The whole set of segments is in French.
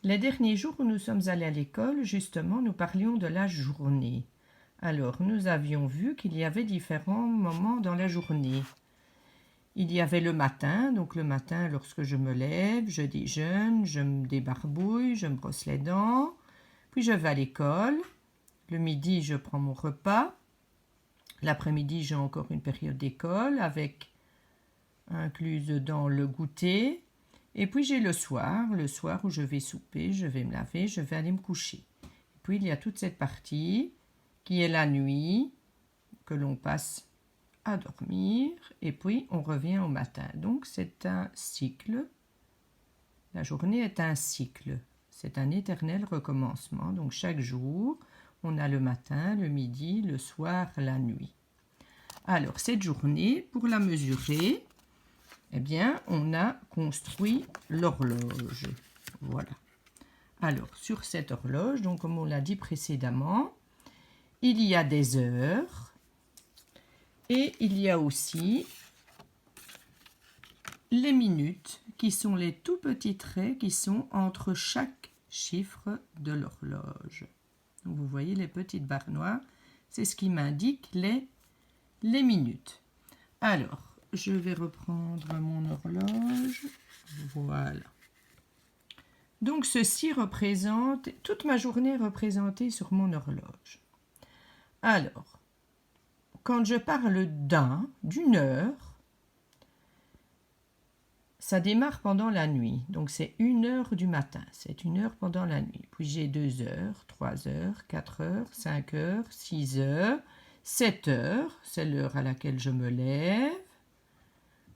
Les derniers jours où nous sommes allés à l'école, justement, nous parlions de la journée. Alors, nous avions vu qu'il y avait différents moments dans la journée. Il y avait le matin, donc le matin, lorsque je me lève, je déjeune, je me débarbouille, je me brosse les dents, puis je vais à l'école. Le midi, je prends mon repas. L'après-midi, j'ai encore une période d'école avec incluse dans le goûter. Et puis j'ai le soir où je vais souper, je vais me laver, je vais aller me coucher. Et puis il y a toute cette partie qui est la nuit, que l'on passe à dormir, et puis on revient au matin. Donc c'est un cycle. La journée est un cycle. C'est un éternel recommencement. Donc chaque jour, on a le matin, le midi, le soir, la nuit. Alors cette journée, pour la mesurer, eh bien, on a construit l'horloge. Voilà. Alors, sur cette horloge, donc comme on l'a dit précédemment, il y a des heures et il y a aussi les minutes, qui sont les tout petits traits qui sont entre chaque chiffre de l'horloge. Donc, vous voyez les petites barres noires, c'est ce qui m'indique les minutes. Alors, je vais reprendre mon horloge. Voilà. Donc, ceci représente toute ma journée représentée sur mon horloge. Alors, quand je parle d'une heure, ça démarre pendant la nuit. Donc, c'est 1 heure du matin. C'est 1 heure pendant la nuit. Puis, j'ai 2 heures, 3 heures, 4 heures, 5 heures, 6 heures, 7 heures. C'est l'heure à laquelle je me lève.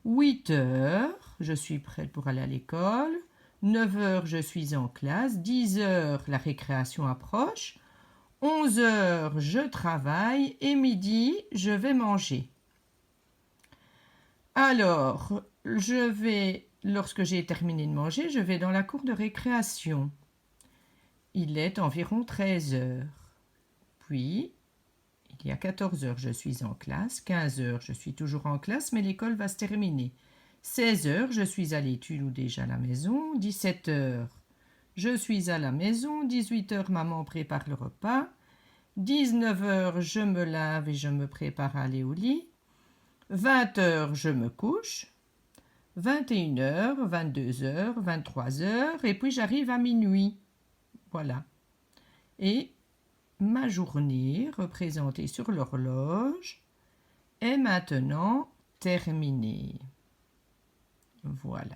8 heures, je suis prête pour aller à l'école. 9 heures, je suis en classe. 10 heures, la récréation approche. 11 heures, je travaille. Et midi, je vais manger. Alors, lorsque j'ai terminé de manger, je vais dans la cour de récréation. Il est environ 13 heures. Puis, il y a 14 heures, je suis en classe. 15 heures, je suis toujours en classe, mais l'école va se terminer. 16 heures, je suis à l'étude ou déjà à la maison. 17 heures, je suis à la maison. 18 heures, maman prépare le repas. 19 heures, je me lave et je me prépare à aller au lit. 20 heures, je me couche. 21 heures, 22 heures, 23 heures, et puis j'arrive à minuit. Voilà. Et ma journée, représentée sur l'horloge, est maintenant terminée. Voilà.